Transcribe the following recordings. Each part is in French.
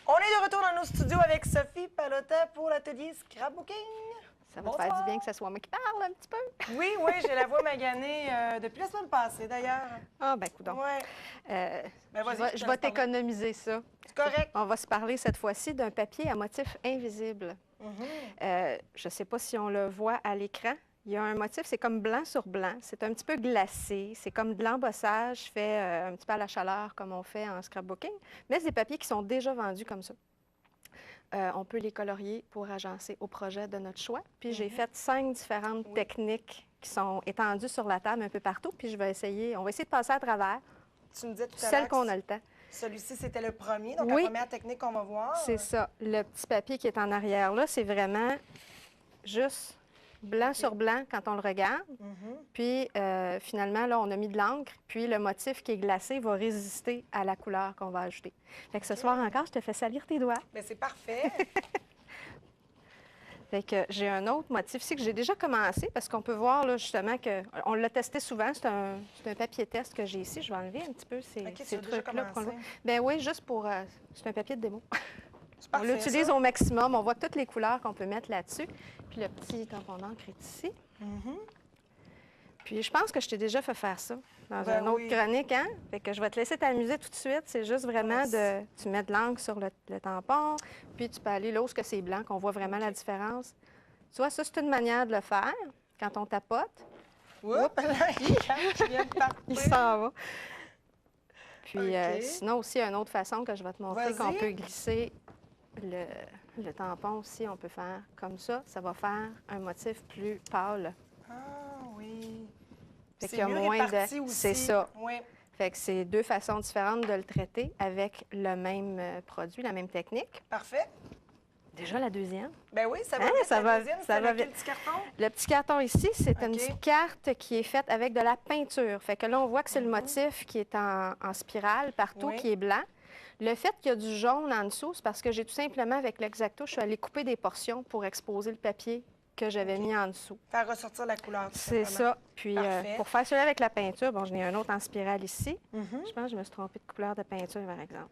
On est de retour dans nos studios avec Sophie Pallotta pour l'atelier Scrapbooking. Ça va te faire du bien que ce soit moi qui parle un petit peu. Oui, oui, j'ai la voix maganée depuis la semaine passée, d'ailleurs. Ah, ben coudonc. Ouais. Je vais t'économiser ça. C'est correct. On va se parler cette fois-ci d'un papier à motif invisible. Je ne sais pas si on le voit à l'écran. Il y a un motif, c'est comme blanc sur blanc. C'est un petit peu glacé. C'est comme de l'embossage fait un petit peu à la chaleur, comme on fait en scrapbooking. Mais c'est des papiers qui sont déjà vendus comme ça. On peut les colorier pour agencer au projet de notre choix. Puis j'ai fait 5 différentes techniques qui sont étendues sur la table un peu partout. Puis on va essayer de passer à travers. Tu me disais tout à l'heure celle qu'on a le temps. Celui-ci, c'était le premier, donc oui, la première technique qu'on va voir. C'est ça. Le petit papier qui est en arrière là, c'est vraiment juste blanc sur blanc quand on le regarde. Puis finalement, là, on a mis de l'encre. Puis le motif qui est glacé va résister à la couleur qu'on va ajouter. Fait que ce soir encore, je te fais salir tes doigts. Bien, c'est parfait. Fait que j'ai un autre motif ici que j'ai déjà commencé parce qu'on peut voir là, justement qu'on l'a testé souvent. C'est un papier test que j'ai ici. Je vais enlever un petit peu ces trucs-là. Ben oui, juste pour... c'est un papier de démo. On l'utilise au maximum. On voit toutes les couleurs qu'on peut mettre là-dessus. Puis le petit tampon d'encre est ici. Puis je pense que je t'ai déjà fait faire ça dans une autre chronique, hein? Fait que je vais te laisser t'amuser tout de suite. C'est juste vraiment tu mets de l'encre sur le tampon, puis tu peux aller là où c'est blanc, qu'on voit vraiment la différence. Tu vois, ça, c'est une manière de le faire quand on tapote. Oups! Il s'en va. Puis sinon aussi, une autre façon que je vais te montrer qu'on peut glisser le tampon aussi, on peut faire comme ça. Ça va faire un motif plus pâle. Ah oui. Fait qu'il y a moins de... C'est ça. Oui. Fait que c'est deux façons différentes de le traiter avec le même produit, la même technique. Parfait. Déjà la deuxième. Ben oui, ça va vite, la deuxième. Ça va vite. Le petit carton? Le petit carton ici, c'est une petite carte qui est faite avec de la peinture. Fait que là, on voit que c'est le motif qui est en spirale partout, qui est blanc. Le fait qu'il y a du jaune en dessous, c'est parce que j'ai tout simplement, avec l'X-Acto, je suis allée couper des portions pour exposer le papier que j'avais mis en dessous. Faire ressortir la couleur. C'est ça. Puis pour faire celui avec la peinture, bon, j'en ai un autre en spirale ici. Je pense que je me suis trompée de couleur de peinture, par exemple.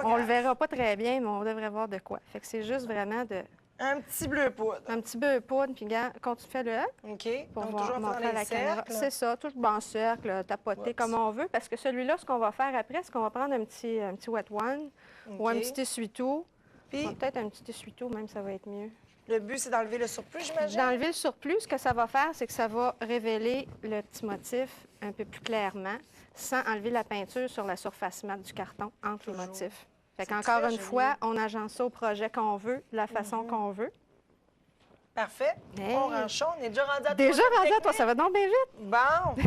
On le verra pas très bien, mais on devrait voir de quoi. Fait que c'est juste vraiment de... Un petit bleu poudre. Un petit bleu poudre, puis regarde, quand tu fais le... OK. Pour donc toujours montrer à la caméra. C'est ça, tout en cercle, tapoter comme on veut. Parce que celui-là, ce qu'on va faire après, c'est qu'on va prendre un petit wet one ou un petit essuie-tout. Puis peut-être un petit essuie-tout, même, ça va être mieux. Le but, c'est d'enlever le surplus, j'imagine? D'enlever le surplus, ce que ça va faire, c'est que ça va révéler le petit motif un peu plus clairement, sans enlever la peinture sur la surface mat du carton entre les motifs. Fait qu'encore une fois, on agence ça au projet qu'on veut, de la façon qu'on veut. Parfait. On range chaud. On est déjà rendu à Déjà rendu à toi, ça va donc bien vite. Bon.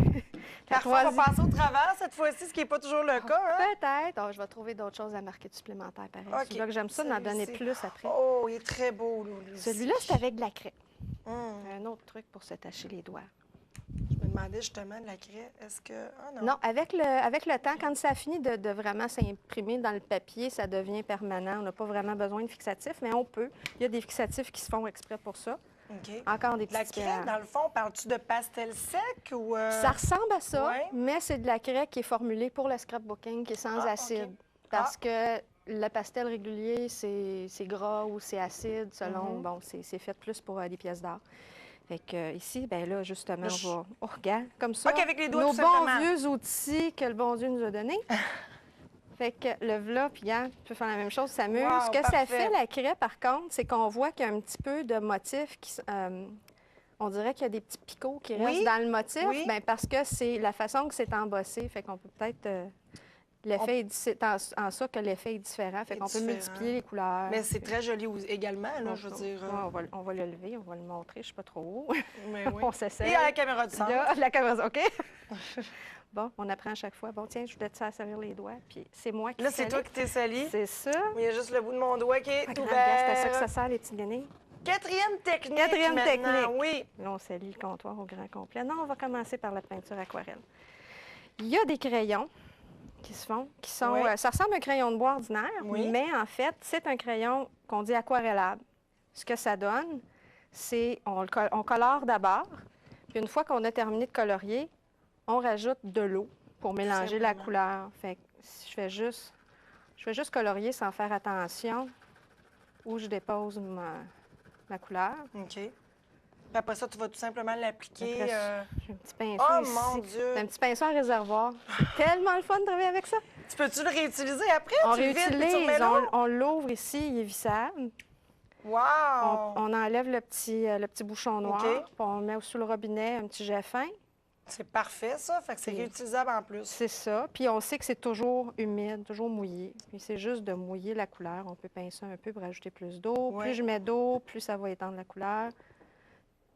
Parfois, on va passer au travers cette fois-ci, ce qui n'est pas toujours le cas. Hein? Peut-être. Oh, je vais trouver d'autres choses à marquer supplémentaires, pareil. C'est là que j'aime ça, d'en donner plus après. Oh, il est très beau, lui. Celui-là, c'est avec de la craie. Un autre truc pour se tacher les doigts. Je me demandais justement de la craie. Est-ce que... Ah, non. Non, avec le temps, quand ça finit de vraiment s'imprimer dans le papier, ça devient permanent. On n'a pas vraiment besoin de fixatif, mais on peut. Il y a des fixatifs qui se font exprès pour ça. Encore des petites La craie, dans le fond, parles-tu de pastel sec ou... Ça ressemble à ça, mais c'est de la craie qui est formulée pour le scrapbooking, qui est sans acide. Parce que le pastel régulier, c'est gras ou c'est acide, selon... Bon, c'est fait plus pour des pièces d'art. Fait que ici, bien là, justement, on va... Oh, regarde, comme ça, avec les doigts, nos bons vieux outils que le bon Dieu nous a donnés. Fait que le v'là, puis regarde, tu peux faire la même chose, ça s'amuse. Ce que ça fait, la craie, par contre, c'est qu'on voit qu'il y a un petit peu de motif qui... on dirait qu'il y a des petits picots qui restent dans le motif, bien, parce que c'est la façon que c'est embossé. Fait qu'on peut peut-être... c'est en ça que l'effet est différent. Fait qu'on peut multiplier les couleurs. Mais c'est très joli également, là, je veux dire. On va le lever, on va le montrer. Je ne suis pas trop haut. Mais on s'essaie. Et à la caméra du centre. Là, la caméra, OK. Bon, on apprend à chaque fois. Bon, tiens, je voulais te faire salir les doigts. Puis c'est moi qui Là, c'est toi qui t'es sali. C'est ça. Il y a juste le bout de mon doigt qui est ouvert. C'est à ça que ça sert, les petites guenilles. Quatrième technique. Oui. Là, on salit le comptoir au grand complet. Non, on va commencer par la peinture aquarelle. Il y a des crayons qui se font, ça ressemble à un crayon de bois ordinaire, mais en fait, c'est un crayon qu'on dit aquarellable. Ce que ça donne, c'est on colore d'abord, puis une fois qu'on a terminé de colorier, on rajoute de l'eau pour mélanger la couleur. Fait que si je fais juste Je vais juste colorier sans faire attention où je dépose ma couleur. OK. Puis après ça, tu vas tout simplement l'appliquer. Après, j'ai un petit pinceau Oh ici. mon Dieu! C'est un petit pinceau à réservoir. C'est tellement le fun de travailler avec ça. Tu peux-tu le réutiliser après? On Tu le vides, puis tu réutilise, remets l'eau? on l'ouvre ici, il est vissable. Wow! On enlève le petit bouchon noir, OK. puis on met sous le robinet un petit jet fin. C'est parfait, ça. Fait que c'est réutilisable en plus. C'est ça. Puis on sait que c'est toujours humide, toujours mouillé. Puis c'est juste de mouiller la couleur. On peut pincer un peu pour ajouter plus d'eau. Ouais. Plus je mets d'eau, plus ça va étendre la couleur.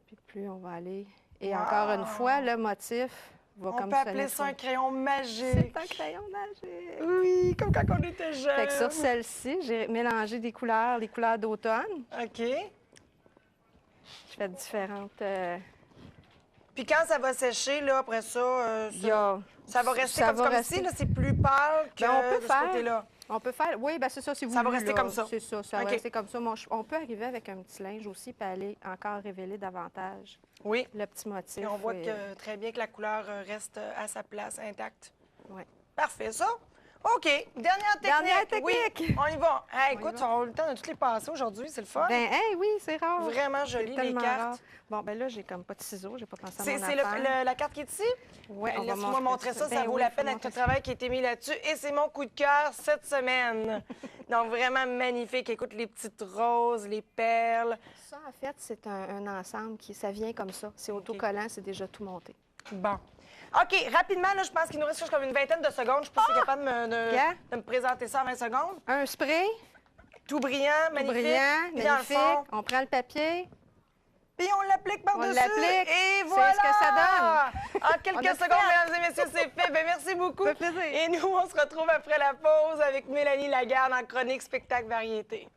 Puis plus on va aller. Et Wow! encore une fois, le motif va On comme peut ça. appeler ça un crayon C'est magique. un crayon magique. Oui, comme quand on était jeunes. Fait que sur celle-ci, j'ai mélangé des couleurs, les couleurs d'automne. OK. Je fais différentes... Puis quand ça va sécher, là, après ça, il y a- ça va rester ça comme, va comme rester- ici, là, c'est plus pâle que Ben, on peut de ce faire. côté-là. On peut faire... Oui, bien c'est ça, c'est voulu. Ça va rester là. comme ça. C'est ça, ça OK. va rester comme ça. On peut arriver avec un petit linge aussi, puis aller encore révéler davantage Oui. le petit motif. Et on voit oui. que, très bien que la couleur reste à sa place, intacte. Ouais. Parfait, ça. OK. Dernière technique. Dernière Oui, technique. on y va. Hey, On y écoute, va. on a eu le temps de toutes les passer aujourd'hui. C'est le fun. Ben, hey, oui, c'est rare. Vraiment C'est joli, les tellement cartes. rare. Bon, ben là, j'ai comme pas de ciseaux, j'ai pas pensé à C'est mon c'est affaire. la carte qui est ici? Ouais, Ben, on va laisse-moi montrer ça, ça Ben vaut oui, la faut peine avec montrer le ça. travail qui a été mis là-dessus. Et c'est mon coup de cœur cette semaine. Donc, vraiment magnifique. Écoute, les petites roses, les perles. Ça, en fait, c'est un ensemble ça vient comme ça. C'est autocollant, c'est déjà tout monté. Bon. OK, rapidement, là, je pense qu'il nous reste juste comme une vingtaine de secondes. Je suis pas si capable de me présenter ça en 20 secondes. Un spray, Tout brillant, tout magnifique. brillant, Puis dans le magnifique. fond, On prend le papier. puis on l'applique par-dessus. On l'applique. Et C'est voilà! ce que ça donne. En quelques On a secondes, fait. mesdames et messieurs, c'est fait. Ben, merci beaucoup. Ça fait plaisir. Et nous, on se retrouve après la pause avec Mélanie Lagarde en chronique spectacle variété.